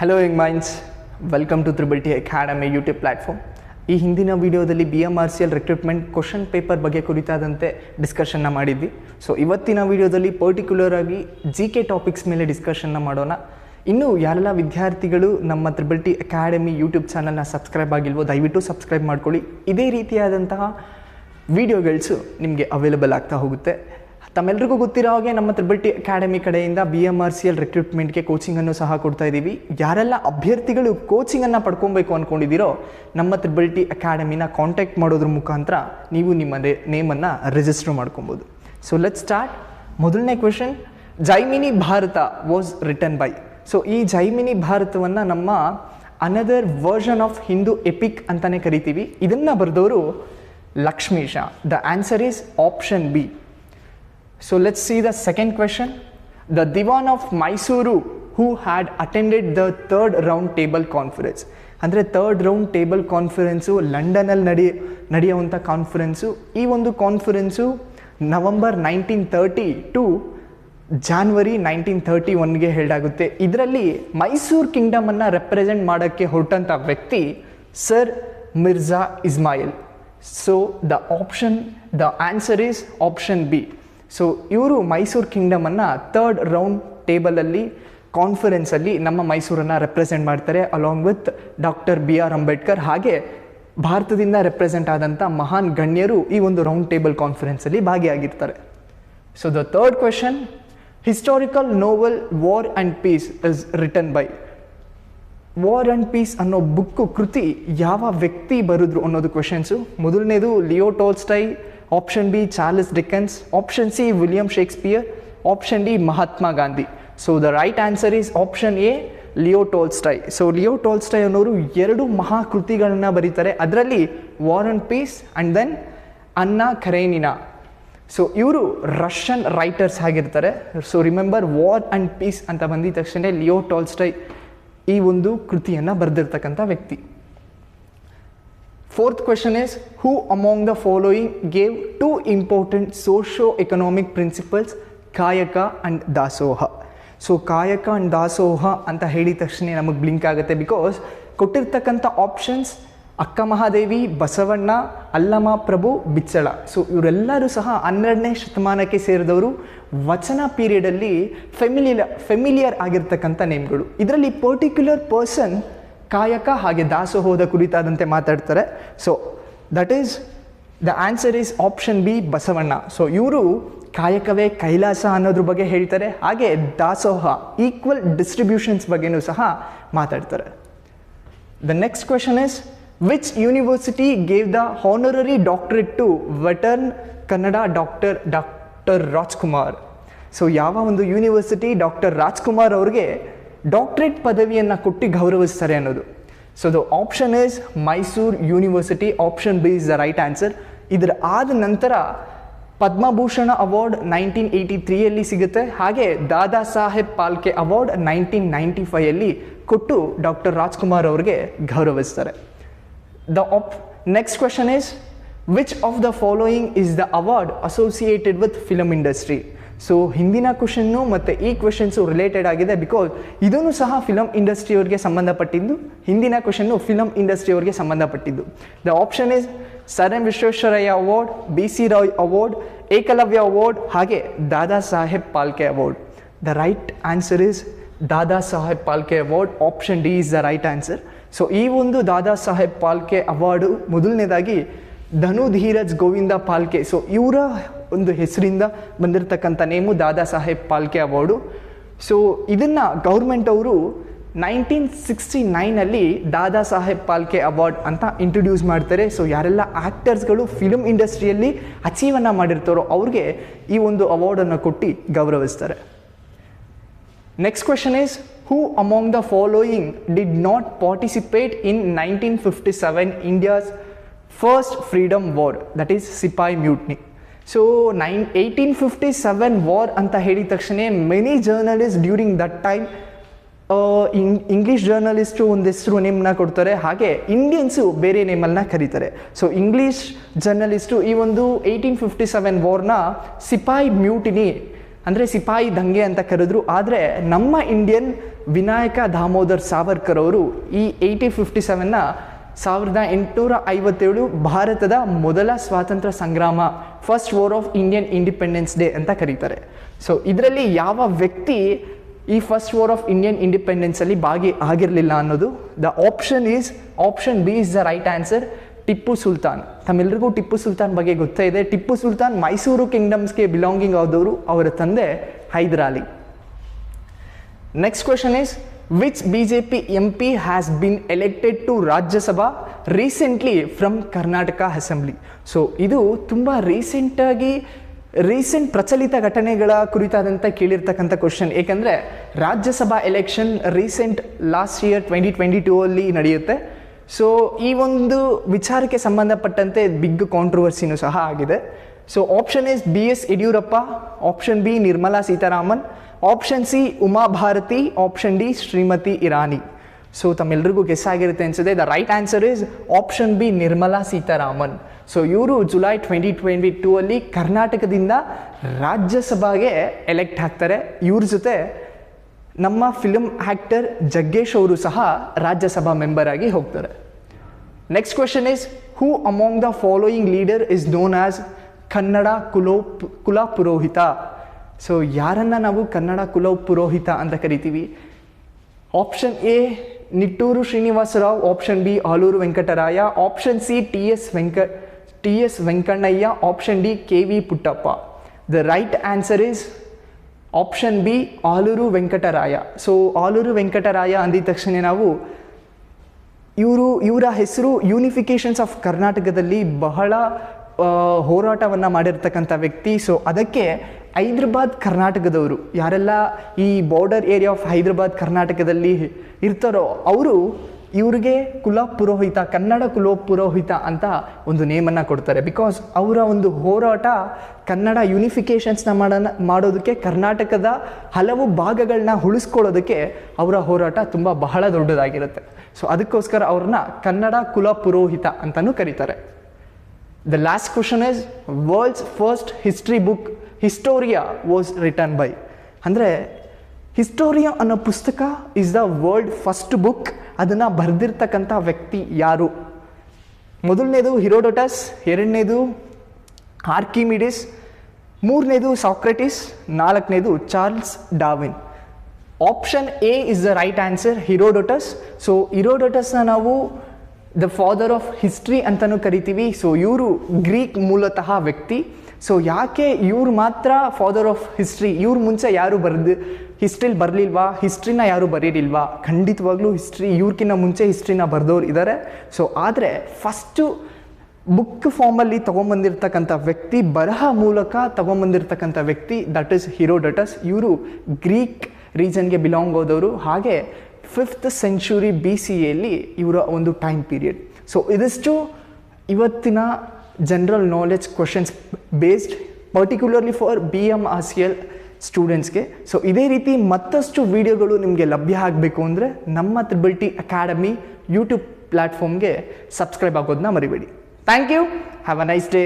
Hello young minds, welcome to triple T academy YouTube platform. ಈ ಹಿಂದಿನ ವಿಡಿಯೋದಲ್ಲಿ BMRCL recruitment question paper ಬಗ್ಗೆ ಕುರಿತಾದಂತೆ ಡಿಸ್ಕಷನ್ನ ಮಾಡಿದ್ವಿ. ಸೊ ಇವತ್ತಿನ ವಿಡಿಯೋದಲ್ಲಿ ಪರ್ಟಿಕ್ಯುಲರ್ ಆಗಿ GK ಟಾಪಿಕ್ಸ್ ಮೇಲೆ ಡಿಸ್ಕಷನ್ನ ಮಾಡೋಣ. ಇನ್ನು ಯಾರೆಲ್ಲ ವಿದ್ಯಾರ್ಥಿಗಳು ನಮ್ಮ ತ್ರಿಬಲ್ ಟಿ ಅಕಾಡೆಮಿ ಯೂಟ್ಯೂಬ್ ಚಾನಲ್ನ ಸಬ್ಸ್ಕ್ರೈಬ್ ಆಗಿಲ್ವೋ ದಯವಿಟ್ಟು ಸಬ್ಸ್ಕ್ರೈಬ್ ಮಾಡ್ಕೊಳ್ಳಿ. ಇದೇ ರೀತಿಯಾದಂತಹ ವಿಡಿಯೋಗಳ್ಸು ನಿಮಗೆ ಅವೈಲೇಬಲ್ ಆಗ್ತಾ ಹೋಗುತ್ತೆ. ತಮ್ಮೆಲ್ಲರಿಗೂ ಗೊತ್ತಿರೋ ಹಾಗೆ ನಮ್ಮ ತ್ರಿಬಲ್ ಟಿ ಅಕಾಡೆಮಿ ಕಡೆಯಿಂದ BMRCL ರಿಕ್ರೂಟ್ಮೆಂಟ್ಗೆ ಕೋಚಿಂಗನ್ನು ಸಹ ಕೊಡ್ತಾ ಇದ್ದೀವಿ. ಯಾರೆಲ್ಲ ಅಭ್ಯರ್ಥಿಗಳು ಕೋಚಿಂಗನ್ನು ಪಡ್ಕೊಬೇಕು ಅಂದ್ಕೊಂಡಿದ್ದೀರೋ ನಮ್ಮ ತ್ರಿಬಲ್ ಟಿ ಅಕಾಡೆಮಿನ ಕಾಂಟ್ಯಾಕ್ಟ್ ಮಾಡೋದ್ರ ಮುಖಾಂತರ ನೀವು ನಿಮ್ಮ ನೇಮನ್ನು ರಿಜಿಸ್ಟರ್ ಮಾಡ್ಕೊಬೋದು. So let's start. ಮೊದಲನೇ question, Jaimini Bharata was written by. So ಈ ಜೈಮಿನಿ ಭಾರತವನ್ನು ನಮ್ಮ another version of Hindu epic ಅಂತಲೇ ಕರಿತೀವಿ. ಇದನ್ನು ಬರೆದವರು Lakshmisha. The answer is option B. So let's see the second question. The Diwan of Mysuru who had attended the third round table conference. ಅಂದರೆ third round table conference ಲಂಡನಲ್ಲಿ ನಡೆಯುವಂಥ conference. ಈ ಒಂದು conference November 1930 to January 1931ಗೆ ಹೇಳಾಗುತ್ತೆ. ಇದರಲ್ಲಿ ಮೈಸೂರು ಕಿಂಗ್ಡಮನ್ನು represent ಮಾಡೋಕ್ಕೆ ಹೊರಟಂಥ ವ್ಯಕ್ತಿ Sir Mirza Ismail. So the answer is option B. So ಇವರು ಮೈಸೂರು ಕಿಂಗ್ಡಮನ್ನು ಥರ್ಡ್ ರೌಂಡ್ ಟೇಬಲಲ್ಲಿ ಕಾನ್ಫರೆನ್ಸಲ್ಲಿ ನಮ್ಮ ಮೈಸೂರನ್ನು ರೆಪ್ರೆಸೆಂಟ್ ಮಾಡ್ತಾರೆ along with doctor BR Ambedkar. ಹಾಗೆ ಭಾರತದಿಂದ ರೆಪ್ರೆಸೆಂಟ್ ಆದಂಥ ಮಹಾನ್ ಗಣ್ಯರು ಈ ಒಂದು ರೌಂಡ್ ಟೇಬಲ್ ಕಾನ್ಫರೆನ್ಸಲ್ಲಿ ಭಾಗಿಯಾಗಿರ್ತಾರೆ. So the third question, historical novel War and Peace is written by. War and Peace ಅನ್ನೋ ಕೃತಿ ಯಾವ ವ್ಯಕ್ತಿ ಬರೆದ್ರು ಅನ್ನೋದು ಕ್ವೆಶನ್ಸು. ಮೊದಲನೇದು Leo Tolstoy, option B Charles Dickens, option C William Shakespeare, option D Mahatma Gandhi. So the right answer is option A Leo Tolstoy. So Leo Tolstoy ಅನ್ನೋರು ಎರಡು ಮಹಾಕೃತಿಗಳನ್ನ ಬರೀತಾರೆ. ಅದರಲ್ಲಿ War and Peace and then Anna Karenina. So ಇವರು Russian writers ಆಗಿರ್ತಾರೆ. So remember, War and Peace ಅಂತ ಬಂದಿದ ತಕ್ಷಣ ಲಿಯೋ ಟೋಲ್ಸ್ಟೈ ಈ ಒಂದು ಕೃತಿಯನ್ನು ಬರೆದಿರ್ತಕ್ಕಂಥ ವ್ಯಕ್ತಿ. Fourth question is, who among the following gave two important socio-economic principles, ಕಾಯಕ and ದಾಸೋಹ. ಸೊ ಕಾಯಕ and ದಾಸೋಹ ಅಂತ ಹೇಳಿದ ತಕ್ಷಣ ನಮಗೆ ಬ್ಲಿಂಕ್ ಆಗುತ್ತೆ. ಬಿಕಾಸ್ ಕೊಟ್ಟಿರ್ತಕ್ಕಂಥ ಆಪ್ಷನ್ಸ್ ಅಕ್ಕ ಮಹಾದೇವಿ, ಬಸವಣ್ಣ, ಅಲ್ಲಮ ಪ್ರಭು, ಬಿಚ್ಚಳ. ಸೊ ಇವರೆಲ್ಲರೂ ಸಹ 12ನೇ ಶತಮಾನಕ್ಕೆ ಸೇರಿದವರು. ವಚನ ಪೀರಿಯಡಲ್ಲಿ ಫೆಮಿಲಿಯರ್ ಆಗಿರ್ತಕ್ಕಂಥ ನೇಮ್ಗಳು. ಇದರಲ್ಲಿ ಪರ್ಟಿಕ್ಯುಲರ್ ಪರ್ಸನ್ ಕಾಯಕ ಹಾಗೆ ದಾಸೋಹದ ಕುರಿತಾದಂತೆ ಮಾತಾಡ್ತಾರೆ. So that is the answer is option B Basavanna. So ಇವರು ಕಾಯಕವೇ ಕೈಲಾಸ ಅನ್ನೋದ್ರ ಬಗ್ಗೆ ಹೇಳ್ತಾರೆ. ಹಾಗೆ ದಾಸೋಹ ಈಕ್ವಲ್ ಡಿಸ್ಟ್ರಿಬ್ಯೂಷನ್ಸ್ ಬಗ್ಗೆನೂ ಸಹ ಮಾತಾಡ್ತಾರೆ. The next question is, which university gave the honorary doctorate to veteran Kannada doctor Rajkumar. So ಯಾವ ಒಂದು ಯೂನಿವರ್ಸಿಟಿ ಡಾಕ್ಟರ್ ರಾಜ್ಕುಮಾರ್ ಅವ್ರಿಗೆ ಡಾಕ್ಟರೇಟ್ ಪದವಿಯನ್ನು ಕೊಟ್ಟು ಗೌರವಿಸ್ತಾರೆ ಅನ್ನೋದು. So the option is Mysuru University. Option B is the right answer. ಇದರ ಆದ ನಂತರ ಪದ್ಮಭೂಷಣ ಅವಾರ್ಡ್ 1983ಯಲ್ಲಿ ಸಿಗುತ್ತೆ. ಹಾಗೆ ದಾದಾ ಸಾಹೇಬ್ ಪಾಲ್ಕೆ ಅವಾರ್ಡ್ 1995ಯಲ್ಲಿ ಕೊಟ್ಟು ಡಾಕ್ಟರ್ ರಾಜ್ಕುಮಾರ್ ಅವ್ರಿಗೆ ಗೌರವಿಸ್ತಾರೆ. Next question is, which of the following is the award associated with film industry. So ಹಿಂದಿನ ಕ್ವೆಶನ್ನು ಮತ್ತು ಈ ಕ್ವೆಶನ್ಸು ರಿಲೇಟೆಡ್ ಆಗಿದೆ. ಬಿಕಾಸ್ ಇದೂ ಸಹ ಫಿಲಮ್ ಇಂಡಸ್ಟ್ರಿಯವ್ರಿಗೆ ಸಂಬಂಧಪಟ್ಟಿದ್ದು. ಹಿಂದಿನ ಕ್ವೆಶನ್ನು ಫಿಲಮ್ ಇಂಡಸ್ಟ್ರಿಯವ್ರಿಗೆ ಸಂಬಂಧಪಟ್ಟಿದ್ದು. The option is Sir M Visvesvaraya award, BC Roy award, Ekalavya award, ಹಾಗೆ Dada Saheb Phalke award. The right answer is Dada Saheb Phalke award. Option D is the right answer. So ಈ ಒಂದು ದಾದಾ ಸಾಹೇಬ್ ಪಾಲ್ಕೆ ಅವಾರ್ಡು ಮೊದಲನೇದಾಗಿ ಧನು ಧೀರಜ್ ಗೋವಿಂದ ಪಾಲ್ಕೆ. ಸೊ ಇವರ ಒಂದು ಹೆಸರಿಂದ ಬಂದಿರತಕ್ಕಂಥ name Dada Saheb Phalke award. So ಇದನ್ನು ಗೌರ್ಮೆಂಟ್ ಅವರು 1969ನಲ್ಲಿ ದಾದಾ ಸಾಹೇಬ್ ಪಾಲ್ಕೆ ಅವಾರ್ಡ್ ಅಂತ ಇಂಟ್ರೊಡ್ಯೂಸ್ ಮಾಡ್ತಾರೆ. ಸೊ ಯಾರೆಲ್ಲ ಆ್ಯಕ್ಟರ್ಸ್ಗಳು ಫಿಲ್ಮ್ ಇಂಡಸ್ಟ್ರಿಯಲ್ಲಿ ಅಚೀವನ್ನು ಮಾಡಿರ್ತಾರೋ ಅವ್ರಿಗೆ ಈ ಒಂದು ಅವಾರ್ಡನ್ನು ಕೊಟ್ಟು ಗೌರವಿಸ್ತಾರೆ. Next question is, who among the following did not participate in 1957 India's first freedom war, that is ಸಿಪಾಯಿ ಮ್ಯೂಟ್ನಿ. ಸೊ 1857 ವಾರ್ ಅಂತ ಹೇಳಿದ ತಕ್ಷಣ many journalist during that time English journalist ಒಂದು ಹೆಸರು ನೇಮನ್ನ ಕೊಡ್ತಾರೆ. ಹಾಗೆ ಇಂಡಿಯನ್ಸು ಬೇರೆ ನೇಮನ್ನು ಕರೀತಾರೆ. ಸೊ ಇಂಗ್ಲೀಷ್ ಜರ್ನಲಿಸ್ಟು ಈ ಒಂದು 1857 ವಾರ್ನ ಸಿಪಾಯಿ ಮ್ಯೂಟಿನಿ ಅಂದರೆ ಸಿಪಾಯಿ ದಂಗೆ ಅಂತ ಕರೆದ್ರು. ಆದರೆ ನಮ್ಮ ಇಂಡಿಯನ್ ವಿನಾಯಕ ದಾಮೋದರ್ ಸಾವರ್ಕರ್ ಅವರು ಈ 1857ನ 1857 ಭಾರತದ ಮೊದಲ ಸ್ವಾತಂತ್ರ್ಯ ಸಂಗ್ರಾಮ, first war of Indian independence day ಅಂತ ಕರೀತಾರೆ. ಸೊ ಇದರಲ್ಲಿ ಯಾವ ವ್ಯಕ್ತಿ ಈ ಫಸ್ಟ್ ವಾರ್ ಆಫ್ ಇಂಡಿಯನ್ ಇಂಡಿಪೆಂಡೆನ್ಸಲ್ಲಿ ಭಾಗಿ ಆಗಿರಲಿಲ್ಲ ಅನ್ನೋದು option B is the right answer, Tipu Sultan. ತಮ್ಮೆಲ್ಲರಿಗೂ ಟಿಪ್ಪು ಸುಲ್ತಾನ್ ಬಗ್ಗೆ ಗೊತ್ತೇ ಇದೆ. ಟಿಪ್ಪು ಸುಲ್ತಾನ್ ಮೈಸೂರು ಕಿಂಗ್ಡಮ್ಸ್ಗೆ ಬಿಲಾಂಗಿಂಗ್ ಆದವರು, ಅವರ ತಂದೆ Hyder Ali. Next question is, which BJP MP has been elected to Rajya Sabha recently from Karnataka assembly? So ಇದು ತುಂಬ ರೀಸೆಂಟ್ ಪ್ರಚಲಿತ ಘಟನೆಗಳ ಕುರಿತಾದಂಥ ಕೇಳಿರ್ತಕ್ಕಂಥ ಕ್ವಶನ್. ಏಕೆಂದರೆ Rajya Sabha election recent last year 2022 ನಡೆಯುತ್ತೆ. ಸೊ ಈ ಒಂದು ವಿಚಾರಕ್ಕೆ ಸಂಬಂಧಪಟ್ಟಂತೆ ಬಿಗ್ ಕಾಂಟ್ರವರ್ಸಿನೂ ಸಹ ಆಗಿದೆ. So option is BS Yediyurappa, option B Nirmala Sitharaman, option C Uma Bharati, option D Shrimati Irani. So ತಮ್ಮೆಲ್ಲರಿಗೂ ಗೆಸ್ ಆಗಿರುತ್ತೆ ಅನ್ಸುತ್ತೆ. The right answer is option B Nirmala Sitharaman. So ಇವರು ಜುಲೈ 2022 ಕರ್ನಾಟಕದಿಂದ ರಾಜ್ಯಸಭೆಗೆ ಎಲೆಕ್ಟ್ ಆಗ್ತಾರೆ. ಇವ್ರ ಜೊತೆ ನಮ್ಮ ಫಿಲ್ಮ್ ಆ್ಯಕ್ಟರ್ ಜಗ್ಗೇಶ್ ಅವರು ಸಹ ರಾಜ್ಯಸಭಾ ಮೆಂಬರ್ ಆಗಿ ಹೋಗ್ತಾರೆ. Next question is, who among the following leader is known as Kannada ಕುಲ ಪುರೋಹಿತ? ಸೊ ಯಾರನ್ನು ನಾವು ಕನ್ನಡ ಕುಲ ಪುರೋಹಿತ ಅಂತ ಕರಿತೀವಿ? Option A Nittur Srinivasa Rao, option B Aluru Venkataraya, option C T S Venkannaiah, option D KV Puttappa. The right answer is option B Aluru Venkataraya. So Aluru Venkataraya ಅಂದಿದ ತಕ್ಷಣ ನಾವು ಇವರ ಹೆಸರು ಯೂನಿಫಿಕೇಷನ್ಸ್ ಆಫ್ ಕರ್ನಾಟಕದಲ್ಲಿ ಬಹಳ ಹೋರಾಟವನ್ನು ಮಾಡಿರ್ತಕ್ಕಂಥ ವ್ಯಕ್ತಿ. ಸೊ ಅದಕ್ಕೆ ಹೈದ್ರಾಬಾದ್ ಕರ್ನಾಟಕದವರು ಯಾರೆಲ್ಲ ಈ ಬಾರ್ಡರ್ ಏರಿಯಾ ಆಫ್ ಹೈದ್ರಾಬಾದ್ ಕರ್ನಾಟಕದಲ್ಲಿ ಇರ್ತಾರೋ ಅವರು ಇವ್ರಿಗೆ ಕುಲ ಪುರೋಹಿತ, ಕನ್ನಡ ಕುಲ ಪುರೋಹಿತ ಅಂತ ಒಂದು ನೇಮನ್ನು ಕೊಡ್ತಾರೆ. ಬಿಕಾಸ್ ಅವರ ಒಂದು ಹೋರಾಟ ಕನ್ನಡ ಯೂನಿಫಿಕೇಷನ್ಸ್ನ ಮಾಡೋದಕ್ಕೆ, ಕರ್ನಾಟಕದ ಹಲವು ಭಾಗಗಳನ್ನ ಉಳಿಸ್ಕೊಳ್ಳೋದಕ್ಕೆ ಅವರ ಹೋರಾಟ ಬಹಳ ದೊಡ್ಡದಾಗಿರುತ್ತೆ. ಸೊ ಅದಕ್ಕೋಸ್ಕರ ಅವ್ರನ್ನ ಕನ್ನಡ ಕುಲ ಪುರೋಹಿತ ಅಂತಲೂ ಕರೀತಾರೆ. The last question is, world's first history book Historia was written by? ಅಂದರೆ ಹಿಸ್ಟೋರಿಯಾ ಅನ್ನೋ ಪುಸ್ತಕ is the world first book. ಅದನ್ನು ಬರೆದಿರ್ತಕ್ಕಂಥ ವ್ಯಕ್ತಿ ಯಾರು? ಮೊದಲನೇದು ಹಿರೋಡೋಟಸ್, ಎರಡನೇದು ಆರ್ಕಿಮಿಡಿಸ್, ಮೂರನೇದು ಸಾಕ್ರೆಟಿಸ್, ನಾಲ್ಕನೇದು Charles Darwin. Option A is the right answer, Herodotus. So ಹಿರೋಡೋಟಸ್ನ ನಾವು ದ ಫಾದರ್ ಆಫ್ ಹಿಸ್ಟ್ರಿ ಅಂತಲೂ ಕರಿತೀವಿ. ಸೊ ಇವರು ಗ್ರೀಕ್ ಮೂಲತಃ ವ್ಯಕ್ತಿ. ಸೊ ಯಾಕೆ ಇವ್ರು ಮಾತ್ರ ಫಾದರ್ ಆಫ್ ಹಿಸ್ಟ್ರಿ? ಇವ್ರ ಮುಂಚೆ ಯಾರು ಹಿಸ್ಟ್ರಿಲಿ ಬರಲಿಲ್ವಾ? ಹಿಸ್ಟ್ರಿನ ಯಾರು ಬರೀಲಿಲ್ವಾ? ಖಂಡಿತವಾಗ್ಲೂ ಇವ್ರಕ್ಕಿಂತ ಮುಂಚೆ ಹಿಸ್ಟ್ರಿನ ಬರೆದವ್ರು ಇದ್ದಾರೆ. ಸೊ ಆದರೆ ಫಸ್ಟು ಬುಕ್ ಫಾರ್ಮಲ್ಲಿ ತೊಗೊಂಬಂದಿರ್ತಕ್ಕಂಥ ವ್ಯಕ್ತಿ, ಬರಹ ಮೂಲಕ ತೊಗೊಂಬಂದಿರ್ತಕ್ಕಂಥ ವ್ಯಕ್ತಿ, ದಟ್ ಈಸ್ ಹಿರೋಡೋಟಸ್. ಇವರು ಗ್ರೀಕ್ ರೀಜನ್ಗೆ ಬಿಲಾಂಗ್ ಹೋದವರು. ಹಾಗೆ 5th century BCEಯಲ್ಲಿ ಇವರ ಒಂದು ಟೈಮ್ ಪೀರಿಯಡ್. ಸೊ ಇದಿಷ್ಟು ಇವತ್ತಿನ general knowledge questions based particularly for BMRCL ಸ್ಟೂಡೆಂಟ್ಸ್ಗೆ. ಸೊ ಇದೇ ರೀತಿ ಮತ್ತಷ್ಟು ವಿಡಿಯೋಗಳು ನಿಮಗೆ ಲಭ್ಯ ಆಗಬೇಕು ಅಂದರೆ ನಮ್ಮ ತ್ರಿಬಲ್ ಟಿ ಅಕಾಡೆಮಿ ಯೂಟ್ಯೂಬ್ ಪ್ಲ್ಯಾಟ್ಫಾರ್ಮ್ಗೆ ಸಬ್ಸ್ಕ್ರೈಬ್ ಆಗೋದನ್ನ ಮರಿಬೇಡಿ. Thank you. Have a nice day.